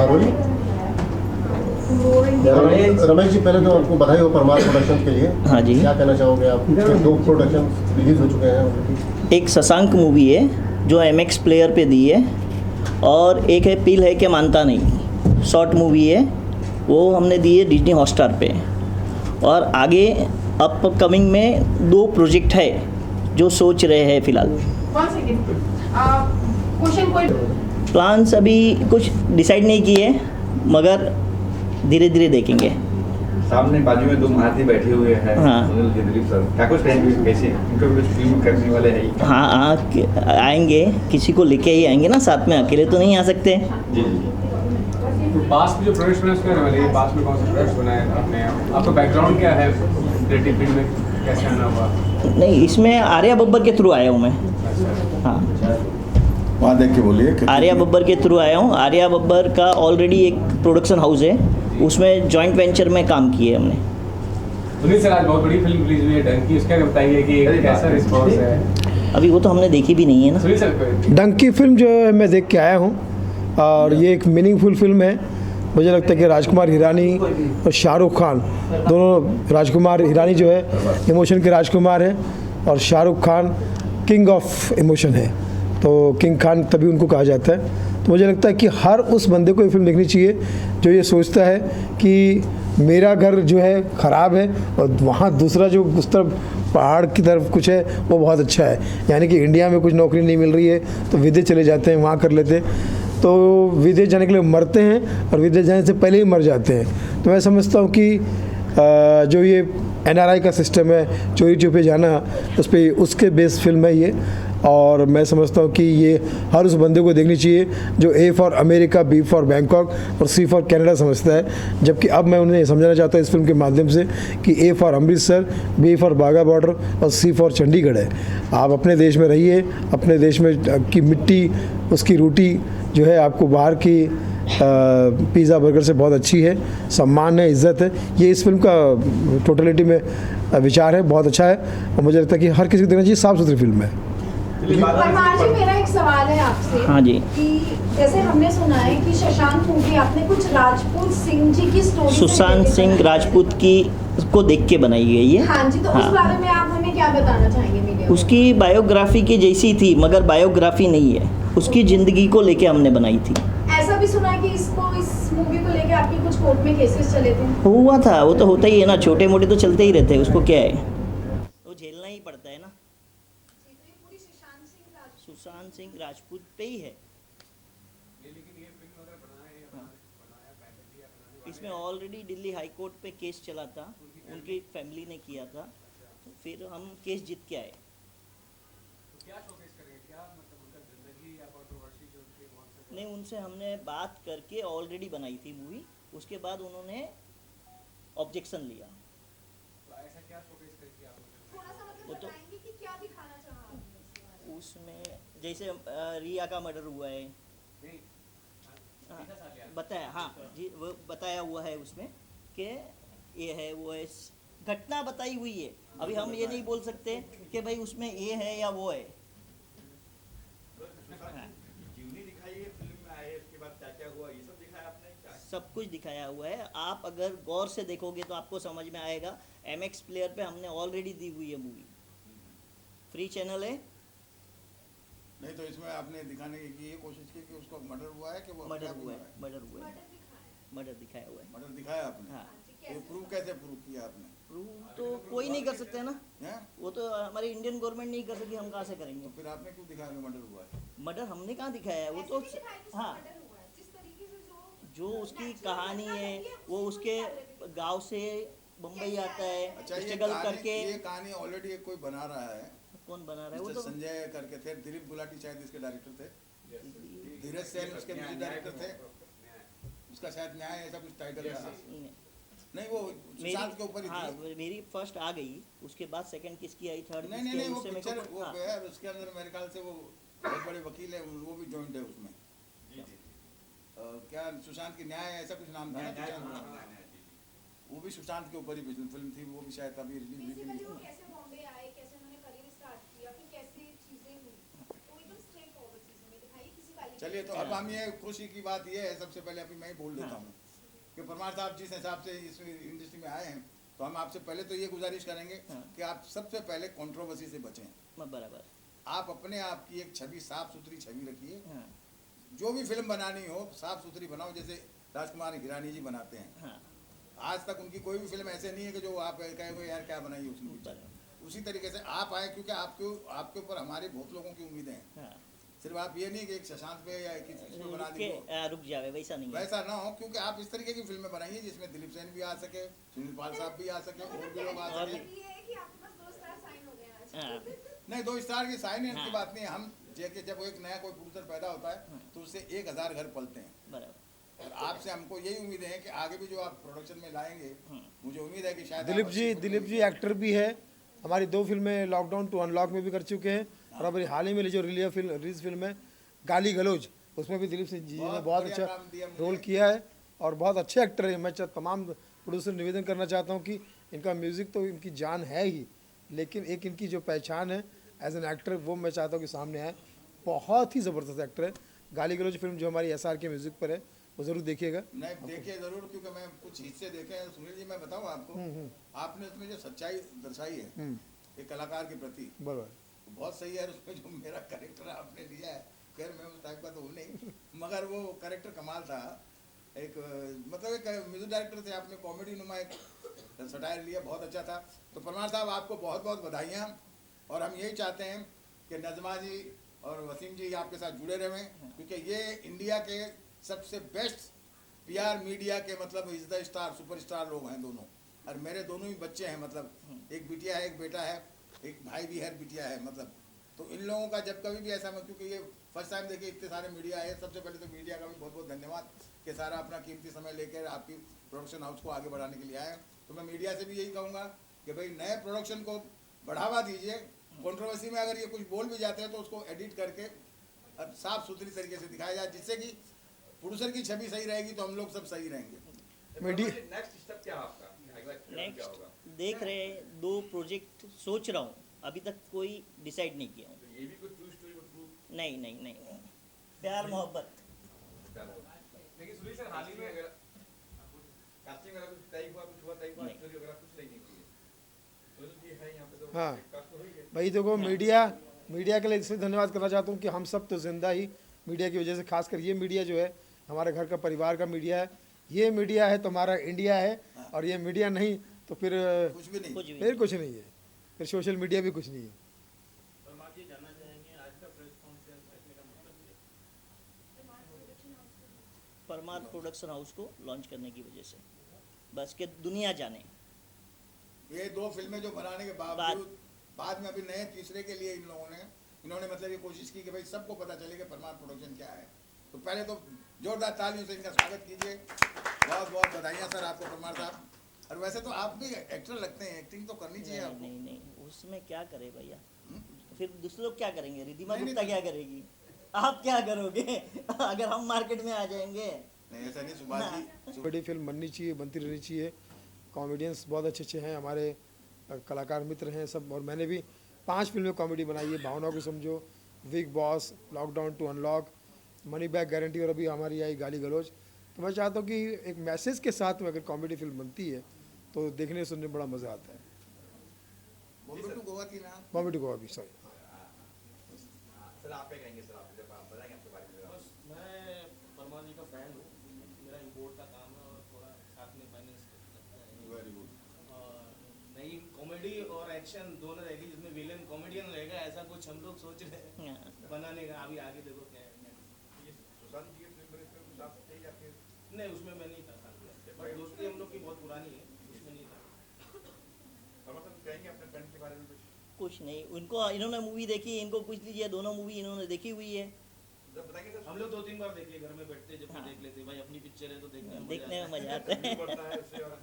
राहुल। रमेश जी, पहले तो आपको बधाई हो परमार प्रोडक्शन के लिए। हाँ जी। क्या कहना चाहोगे आप? दो प्रोडक्शन रिलीज हो चुके हैं। एक शशांक मूवी है जो MX प्लेयर पे दी है, और एक है पील है कि मानता नहीं, शॉर्ट मूवी है, वो हमने दी है डिज्नी हॉटस्टार पे। और आगे अपकमिंग में 2 प्रोजेक्ट है जो सोच रहे हैं फ़िलहाल। प्लान्स अभी कुछ डिसाइड नहीं किए, मगर धीरे धीरे देखेंगे। सामने बाजू में 2 महारथी बैठे हुए हैं। हाँ। सुनील जी, दिलीप सर, क्या कुछ कहेंगे? कैसे इनको कुछ फिल्म करने वाले हैं? हाँ, आएंगे, किसी को लेके ही आएंगे ना, साथ में अकेले तो नहीं आ सकते। जी जी। तो पास में जो प्रोजेक्ट बना उसके वाले ये पास में कौन सा प्रोजेक्ट बनाया आपने? आपका बैकग्राउंड क्या है क्रिएटिव फील्ड में, कैसे आना हुआ? नहीं, इसमें आर्या बब्बर के थ्रू आया हूँ मैं। हाँ, वहाँ देख के बोलिए। आर्या बब्बर के थ्रू आया हूँ। आर्या बब्बर का ऑलरेडी एक प्रोडक्शन हाउस है, उसमें जॉइंट वेंचर में काम किए हमने। सुनील सर, आज बहुत बड़ी फिल्म रिलीज हुई है डंकी, उसके बारे में बताइए कि कैसा रिस्पॉन्स है? अभी वो तो हमने देखी भी नहीं है ना। सुनील सर, डंकी फिल्म जो है मैं देख के आया हूँ, और ये एक मीनिंगफुल फिल्म है। मुझे लगता है कि राजकुमार हिरानी और शाहरुख खान दोनों, राजकुमार हिरानी जो है इमोशन के राजकुमार है, और Shahrukh Khan king of emotion है, तो किंग खान तभी उनको कहा जाता है। तो मुझे लगता है कि हर उस बंदे को ये फिल्म देखनी चाहिए जो ये सोचता है कि मेरा घर जो है ख़राब है और वहाँ दूसरा जो उस तरफ पहाड़ की तरफ कुछ है वो बहुत अच्छा है। यानी कि इंडिया में कुछ नौकरी नहीं मिल रही है तो विदेश चले जाते हैं, वहाँ कर लेते हैं। तो विदेश जाने के लिए मरते हैं और विदेश जाने से पहले ही मर जाते हैं। तो मैं समझता हूँ कि जो ये NRI का सिस्टम है, चोरी छुपे जाना, उस पर उसके बेस फिल्म है ये। और मैं समझता हूँ कि ये हर उस बंदे को देखनी चाहिए जो A for America, B for Bangkok और C फॉर कनाडा समझता है। जबकि अब मैं उन्हें समझाना चाहता हूँ इस फिल्म के माध्यम से कि A for Amritsar, B for Bagha border और C फॉर चंडीगढ़ है। आप अपने देश में रहिए, अपने देश में की मिट्टी, उसकी रोटी जो है आपको बाहर की पिज़्ज़ा बर्गर से बहुत अच्छी है, सम्मान है, इज़्ज़त है। ये इस फिल्म का टोटलिटी में विचार है, बहुत अच्छा है, और मुझे लगता है कि हर किसी को देखना चाहिए। साफ़ सुथरी फिल्म है। परमार जी, मेरा एक सवाल है आपसे। हाँ जी। कि जैसे हमने सुना है कि शशांक मूवी आपने कुछ राजपूत सिंह जी की स्टोरी, सुशांत सिंह राजपूत की को देख के बनाई गई है। हाँ जी, तो उस बारे में आप हमें क्या बताना चाहेंगे मीडिया? उसकी बायोग्राफी की जैसी थी, मगर बायोग्राफी नहीं है, उसकी ज़िंदगी को लेके हमने बनाई थी। ऐसा भी सुना है कि इस मूवी को लेके आपके कुछ कोर्ट में केसेस चले थे। हुआ था, वो तो होता ही है ना, छोटे मोटे तो चलते ही रहते हैं, उसको क्या है, वो झेलना ही पड़ता है ना। सुशांत सिंह राजपूत पे ही है। इसमें ऑलरेडी दिल्ली हाई कोर्ट पे केस चला था, उनकी फैमिली ने किया था, तो फिर हम केस जीत के आए। नहीं, उनसे हमने बात करके ऑलरेडी बनाई थी मूवी, उसके बाद उन्होंने ऑब्जेक्शन लिया। वो तो उसमें जैसे रिया का मर्डर हुआ है, बताया, हाँ जी, वो बताया हुआ है उसमें कि ये है, वो है, घटना बताई हुई है। अभी हम ये नहीं बोल सकते कि भाई उसमें ये है या वो है। सब कुछ दिखाया हुआ है, आप अगर गौर से देखोगे तो आपको समझ में आएगा। MX प्लेयर पे हमने ऑलरेडी दी हुई है मूवी, फ्री चैनल है। नहीं तो इसमें आपने दिखाने की ये कोशिश की कि उसको मर्डर हुआ है कि वो मर्डर हुआ है, मर्डर हुआ है, मर्डर दिखाया हुआ है। मर्डर दिखाया आपने? हाँ। ये प्रूव कैसे प्रूव किया आपने? प्रूव तो कोई नहीं कर सकता है ना, हैं? वो तो हमारी इंडियन गवर्नमेंट नहीं कर सकती, हम कहाँ से करेंगे? तो फिर आपने क्यों दिखाया कि मर्डर हुआ है? मर्डर हमने कहाँ दिखाया है, वो तो हाँ, जो उसकी कहानी है, वो उसके गांव से बम्बई आता है, अच्छा, स्ट्रगल करके। ये कहानी ऑलरेडी एक कोई बना रहा है। कौन बना रहा है? वो तो संजय करके थे, दिलीप गुलाटी शायद इसके डायरेक्टर थे, धीरज सेन उसके म्यूजिक डायरेक्टर थे, उसका शायद न्याय ऐसा कुछ टाइटल था। नहीं, वो सुशांत के ऊपर ही हाँ, थी। मेरी फर्स्ट आ गई, उसके बाद सेकंड किसकी आई, थर्ड नहीं किसकी नहीं आई, वो उससे मेरे पिक्चर को वो हाँ। है, उसके अंदर मेरे ख्याल से वो बहुत बड़े वकील है, वो भी जॉइंट है उसमें। क्या सुशांत की न्याय ऐसा कुछ नाम था ना पिक्चर, वो भी सुशांत के ऊपर ही फिल्म थी, वो भी शायद अभी रिलीज हुई थी। कैसे बॉम्बे आए, कैसे उन्होंने करियर स्टार्ट किया, फिर कैसे चीजें हुई, तो एकदम स्ट्रेट फॉरवर्ड चीजें में दिखाई, किसी चलिए तो अब हम ये खुशी की बात ये है, सबसे पहले अभी मैं ही बोल देता हूँ कि परमार साहब जिस हिसाब से इस इंडस्ट्री में आए हैं, तो हम आपसे पहले तो ये गुजारिश करेंगे कि आप सबसे पहले कंट्रोवर्सी से बचें। बराबर। आप अपने आप की एक छवि, साफ सुथरी छवि रखिए। हाँ, जो भी फिल्म बनानी हो साफ सुथरी बनाओ, जैसे राजकुमार हिरानी जी बनाते हैं। हाँ, आज तक उनकी कोई भी फिल्म ऐसे नहीं है कि जो आप कहेंगे यार क्या बनाई उसने पिक्चर। उसी तरीके से आप आए, क्योंकि आपके ऊपर हमारे बहुत लोगों की उम्मीदें हैं। हाँ। सिर्फ आप ये नहीं कि एक शशांक पे या किसी पे बना रुक दीजिए, रुक जावे, वैसा नहीं है। वैसा ना हो। क्योंकि आप इस तरीके की फिल्में बनाइए जिसमें दिलीप सेन भी आ सके, सुनील पाल साहब भी आ सके, और भी लोग आ और सके। ये है कि आपके पास 2 स्टार साइन हो गए आज। हाँ, नहीं, 2 स्टार की साइन की हाँ। बात नहीं है। हम जब एक नया कोई प्रोड्यूसर पैदा होता है तो उससे 1000 घर पलते हैं। बराबर। और आपसे हमको यही उम्मीद है कि आगे भी जो आप प्रोडक्शन में लाएंगे, मुझे उम्मीद है कि शायद दिलीप जी एक्टर भी है, हमारी 2 फिल्में लॉकडाउन टू अनलॉक में भी कर चुके हैं, और अभी हाल ही में जो रिलीज फिल्म है गाली गलौज, उसमें भी दिलीप सिंह जी ने बहुत बढ़िया अच्छा काम दिया मुझे। रोल किया है और बहुत अच्छे एक्टर है। मैं तमाम प्रोड्यूसर निवेदन करना चाहता हूँ कि इनका म्यूज़िक तो इनकी जान है ही, लेकिन एक इनकी जो पहचान है एज एन एक्टर, वो मैं चाहता हूँ कि सामने आए। बहुत ही ज़बरदस्त एक्टर है। गाली गलौज फिल्म जो हमारी SR के म्यूज़िक पर है, वो ज़रूर देखिएगा। नहीं, देखिए ज़रूर, क्योंकि मैं कुछ हिस्से देखे हैं। सुनील जी, मैं बताऊँ आपको, आपने उसमें जो सच्चाई दर्शाई है एक कलाकार के प्रति, बराबर। बहुत सही है। उसमें जो मेरा कैरेक्टर आपने लिया है, खैर मैं उस टाइप का तो हूँ नहीं, मगर वो कैरेक्टर कमाल था। एक मतलब एक म्यूजिक डायरेक्टर थे, आपने कॉमेडी नुमा एक सटायर लिया, बहुत अच्छा था। तो परमार साहब, आपको बहुत बहुत बधाइयाँ। और हम यही चाहते हैं कि नज़मा जी और वसीम जी आपके साथ जुड़े रहें, क्योंकि ये इंडिया के सबसे बेस्ट PR मीडिया के मतलब इज़ द स्टार, सुपरस्टार लोग हैं दोनों। और मेरे दोनों ही बच्चे हैं, मतलब एक बिटिया है, एक बेटा है, एक भाई भी है, बिटिया है। मतलब तो इन लोगों का जब कभी भी ऐसा, क्योंकि ये फर्स्ट टाइम देखिए इतने सारे मीडिया आए। सबसे पहले तो मीडिया का भी बहुत बहुत धन्यवाद कि सारा अपना कीमती समय लेकर आपकी प्रोडक्शन हाउस को आगे बढ़ाने के लिए आए। तो मैं मीडिया से भी यही कहूँगा कि भाई नए प्रोडक्शन को बढ़ावा दीजिए। कंट्रोवर्सी में अगर ये कुछ बोल भी जाते हैं तो उसको एडिट करके साफ सुथरी तरीके से दिखाया जाए, जिससे कि प्रोड्यूसर की छवि सही रहेगी तो हम लोग सब सही रहेंगे। नेक्स्ट स्टेप क्या है आपका? अगला क्या होगा? नेक्स्ट देख रहे 2 प्रोजेक्ट सोच रहा हूँ, अभी तक कोई डिसाइड नहीं किया हूँ। तो ये भी कोई ट्रू स्टोरी ट्रू नहीं नहीं नहीं, प्यार मोहब्बत। लेकिन सुनील सर हाल ही में कास्टिंग वगैरह कुछ तय हुआ, कुछ हुआ तय हुआ, स्टोरी वगैरह कुछ नहीं की है। तो ये है यहाँ पे तो हाँ। कास्ट तो हुई है। भाई देखो, मीडिया के लिए इसलिए धन्यवाद करना चाहता हूँ कि हम सब तो जिंदा ही मीडिया की वजह से, खासकर ये मीडिया जो है हमारे घर का परिवार का मीडिया है। ये मीडिया है तो हमारा इंडिया है, और ये मीडिया नहीं तो फिर कुछ भी नहीं। कुछ नहीं है, फिर सोशल मीडिया भी कुछ नहीं है। परमार प्रोडक्शन हाउस को लॉन्च करने की वजह से, बस कि दुनिया जाने। ये 2 फिल्में जो बनाने के बावजूद बाद में अभी नए तीसरे के लिए इन्होंने मतलब ये कोशिश की कि भाई सबको पता चले कि परमार प्रोडक्शन क्या है। तो पहले तो जोरदार तालियों से इनका स्वागत कीजिए। बहुत बहुत बधाइयाँ सर आपको परमार साहब। और वैसे तो आप भी एक्टर लगते हैं, एक्टिंग तो करनी चाहिए नहीं आपको। नहीं नहीं, उसमें क्या करे भैया, फिर दूसरे लोग क्या करेंगे? रिधिमा नहीं, गुप्ता नहीं, क्या करेगी? आप क्या करोगे अगर हम मार्केट में आ जाएंगे? नहीं, ऐसा नहीं सुभाष जी। बड़ी फिल्म बननी चाहिए, बनती रहनी चाहिए। कॉमेडियंस बहुत अच्छे अच्छे हैं, हमारे कलाकार मित्र हैं सब। और मैंने भी 5 फिल्में कॉमेडी बनाई है, भावना को समझो, Bigg Boss, lockdown to unlock, money back guarantee, और अभी हमारी आई गाली गलौज। तो मैं चाहता हूँ कि एक मैसेज के साथ में अगर कॉमेडी फिल्म बनती है तो देखने सुनने में बड़ा मज़ा आता है। बॉम्बे टू गोवा थी ना? बॉम्बे टू गोवा भी, सॉरी। सर आप क्या कहेंगे? सर आप जब आप बताएंगे आपके बारे में। बस मैं परमार जी का फैन हूँ, मेरा इंपोर्ट का काम है और थोड़ा साथ में फाइनेंस करता है। Very good. और नई कॉमेडी और एक्शन दोनों रहेगी, जिसमें विलेन कॉमेडियन रहेगा, ऐसा कुछ हम लोग सोच रहे हैं बनाने का। अभी आगे देखो क्या है। ये सुशांत जी की फिल्म बनी, इसमें कुछ आप थे या फिर नहीं, उसमें मैं नहीं था साथ में, बट दोस्ती हम लोग की बहुत पुरानी है, उसमें नहीं था। और मतलब कहेंगे अपने फ्रेंड के बारे में कुछ नहीं, उनको इन्होंने मूवी देखी, इनको पूछ लीजिए, दोनों मूवी इन्होंने देखी हुई है। जब बताएंगे सर। हम लोग 2-3 बार देखिए, घर में बैठते जब भी हाँ। देख लेते, भाई अपनी पिक्चर है तो देखने में मजा आता भी है। बढ़ता है उससे और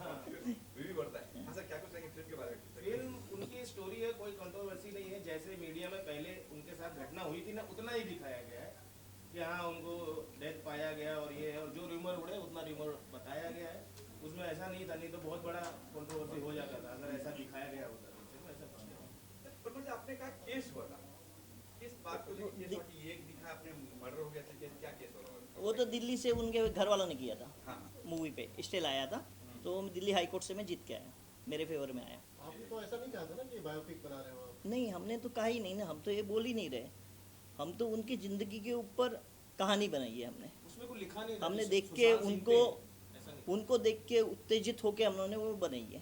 भी बढ़ता है। हाँ सर, क्या कुछ कहेंगे फिल्म के बारे में? फिल्म उनकी स्टोरी है, कोई कंट्रोवर्सी नहीं है। जैसे मीडिया में पहले उनके साथ घटना हुई थी ना, उतना ही दिखाया गया है कि हाँ उनको डेथ पाया गया और ये, और जो र्यूमर उड़े उतना र्यूमर बताया गया है। उसमें ऐसा नहीं था, नहीं तो बहुत बड़ा कंट्रोवर्सी हो जाता था अगर ऐसा दिखाया गया होता। ऐसा कुछ नहीं। पर मुझे आपने कहा केस हुआ था, किस बात को लेकर केस हुआ कि ये दिखा आपने मर्डर हो गया था, क्या केस हो रहा है? वो तो दिल्ली से उनके घर वालों ने किया था, हाँ। मूवी पे स्टे लाया था, तो दिल्ली हाई कोर्ट से मैं जीत के आया, मेरे फेवर में आया। आपने तो ऐसा नहीं कहा था ना कि बायोपिक बना रहे हो आप? नहीं, हमने तो कहा ही नहीं ना, हम तो ये बोल ही नहीं रहे, हम तो उनकी ज़िंदगी के ऊपर कहानी बनाई है हमने। उसमें कोई लिखा नहीं था हमने कि देख के सुशांत सिंह उनको पे, ऐसा नहीं। उनको देख के उत्तेजित होके हम लोगों ने वो बनाई है।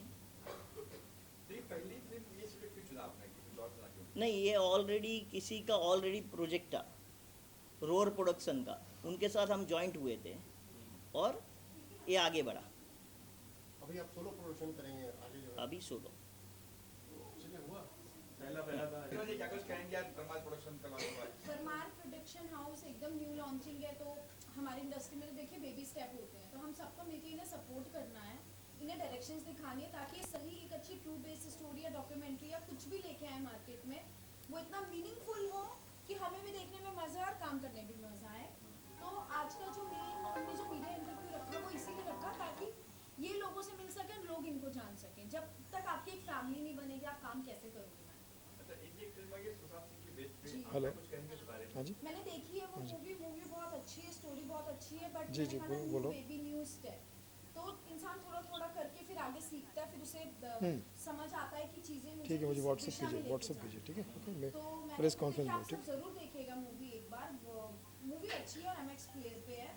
तो ये पहली फिल्म ये स्क्रिप्ट क्यों चुना आपने, किसी और चुना क्यों? नहीं, ये ऑलरेडी किसी का ऑलरेडी प्रोजेक्ट था, रोर प्रोडक्शन का, उनके साथ हम जॉइंट हुए थे और ये आगे बढ़ा, अभी आप सोलो प्रोडक्शन करेंगे आगे जो है? अभी सोलो। पहला था। जी, क्या कुछ कहेंगे आज परमार प्रोडक्शन का लॉन्च हुआ है? परमार प्रोडक्शन हाउस एकदम न्यू लॉन्चिंग है, तो हमारी इंडस्ट्री में तो देखिए बेबी स्टेप होते हैं, तो हम सबको मिलकर इन्हें सपोर्ट करना है, इन्हें डायरेक्शंस दिखानी है ताकि ये सही एक अच्छी ट्रू बेस्ड स्टोरी या डॉक्यूमेंट्री या कुछ भी लेके आए मार्केट में, वो इतना मीनिंगफुल हो कि हमें भी देखने में मज़ा और काम करने में भी मज़ा आए। तो आज का जो मेन हमने जो मीडिया इंटरव्यू रखा वो इसीलिए रखा ताकि ये लोगों से मिल सकें, लोग इनको जान सकें। जब तक आपकी एक फैमिली नहीं बनेगी आप काम कैसे करोगे? अच्छा, ये फिल्म है ये सुशांत सिंह की बेस्ड पे, जी। आप हेलो। कुछ कहेंगे इस बारे में? हाँ जी। मैंने देखी है वो मूवी बहुत अच्छी है, स्टोरी बहुत अच्छी है, बट जी, जी, बोलो। बेबी न्यू स्टेप, तो इंसान थोड़ा थोड़ा करके फिर आगे सीखता है, फिर उसे समझ आता है कि चीजें मुझे ठीक है, मुझे किस व्हाट्सएप दिशा में कीजिए, लेके व्हाट्सएप जाना कीजिए, है। ठीक है? ओके, मैं तो मैंने प्रेस तो कॉन्फ्रेंस देखा, में, आप ठीक? सब जरूर देखिएगा मूवी एक बार, मूवी अच्छी है और एमएक्स प्लेयर पे है।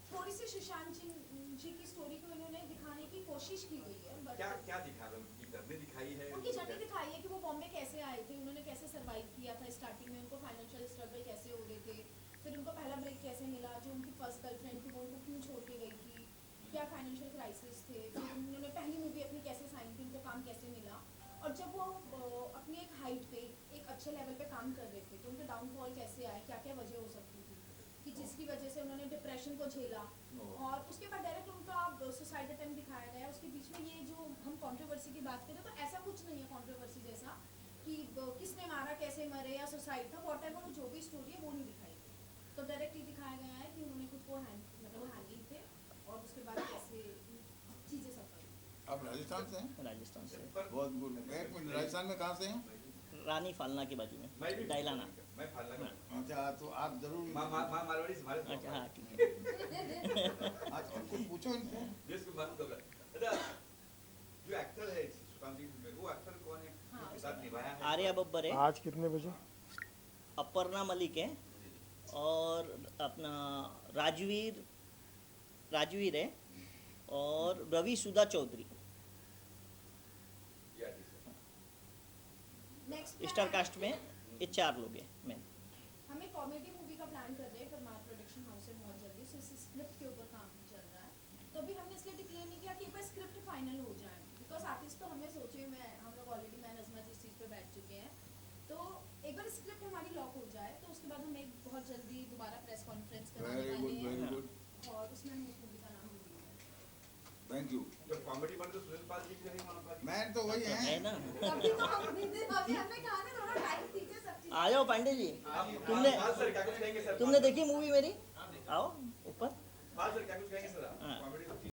थोड़ी सी सुशांत सिंह जी की स्टोरी को इन्होंने दिखाने की कोशिश की गई है, बट क्या क्या दिखा रहा है? उनकी जर्नी दिखाई है? उनकी जर्नी दिखाई है कि वो बॉम्बे कैसे आए थे, उन्होंने कैसे सरवाइव किया था, स्टार्टिंग में उनको फाइनेंशियल स्ट्रगल कैसे हो रहे थे, फिर उनको पहला ब्रेक कैसे मिला, जो उनकी फर्स्ट गर्लफ्रेंड थी वो उनको क्यों छोड़ के गई थी, क्या फाइनेंशियल क्राइसिस थे, फिर उन्होंने पहली मूवी अपनी कैसे साइन की, उनको काम कैसे मिला, और जब वो अपनी एक हाइट पे एक अच्छे लेवल पे काम कर रहे थे तो उनके डाउनफॉल कैसे आए, क्या क्या वजह हो सकती थी कि जिसकी वजह से उन्होंने डिप्रेशन को झेला, और उसके बाद डायरेक्ट उनका सुसाइड अटेम्प्ट दिखाया गया। उसके बीच में ये जो हम कंट्रोवर्सी की बात करें तो ऐसा कुछ नहीं है कंट्रोवर्सी जैसा कि किसने मारा, कैसे मरे या सुसाइड था, वॉट एवर जो भी स्टोरी है वो नहीं दिखाई गई। तो डायरेक्ट ये दिखाया गया है कि उन्होंने खुद को मतलब हैंगिंग थे और उसके बाद कैसे चीज़ें सफल। आप राजस्थान से हैं? राजस्थान से, बहुत गुड। एक मिनट, राजस्थान में कहाँ से हैं? रानी फालना के बाजू में, मैं भी डायलाना। मैं फालना का अच्छा, तो आप जरूर मारवाड़ी से हमारे अच्छा, हाँ ठीक है। आज और कुछ पूछो इनसे। जिसको बात कर रहा अच्छा, जो एक्टर है सुशांत सिंह में, वो एक्टर कौन है जिसके साथ निभाया है? आर्या बब्बर है, आज कितने बजे? अपर्णा मलिक है, और अपना राजवीर है, और रवि सुधा चौधरी। ये आर्टिस्ट है। नेक्स्ट स्टार कास्ट में ये 4 लोग हैं मैं। हमें कॉमेडी मूवी का प्लान कर रहे हैं परमार प्रोडक्शन हाउस से बहुत जल्दी, सो इस स्क्रिप्ट के ऊपर काम चल रहा है। तो अभी हमने इसलिए डिक्लेयर नहीं किया कि एक बार स्क्रिप्ट फाइनल हो जाए, बिकॉज आर्टिस्ट तो हमने सोचे हुए हैं, हम लोग ऑलरेडी मैं नज़मा जिस चीज़ पे बैठ चुके हैं, तो एक बार स्क्रिप्ट हमारी लॉक हो जाए तो उसके बाद हम एक बहुत जल्दी दोबारा प्रेस कॉन्फ्रेंस कराने वेरी गुड, वाले वेरी हैं गुड। और उसमें हम उस मूवी का नाम रिवील थैंक यू। जब कॉमेडी बन तो सुनील पाल जी की रही वहाँ पर। मैं तो वही है हैं। ना? अभी तो अभी हमने कहा ना थोड़ा टाइम दीजिए सब चीज़। आ जाओ पांडे जी, तुमने सर क्या कुछ कहेंगे सर? तुमने देखी मूवी मेरी? आओ ऊपर। हाँ सर क्या कुछ कहेंगे सर? हाँ। कॉमेडी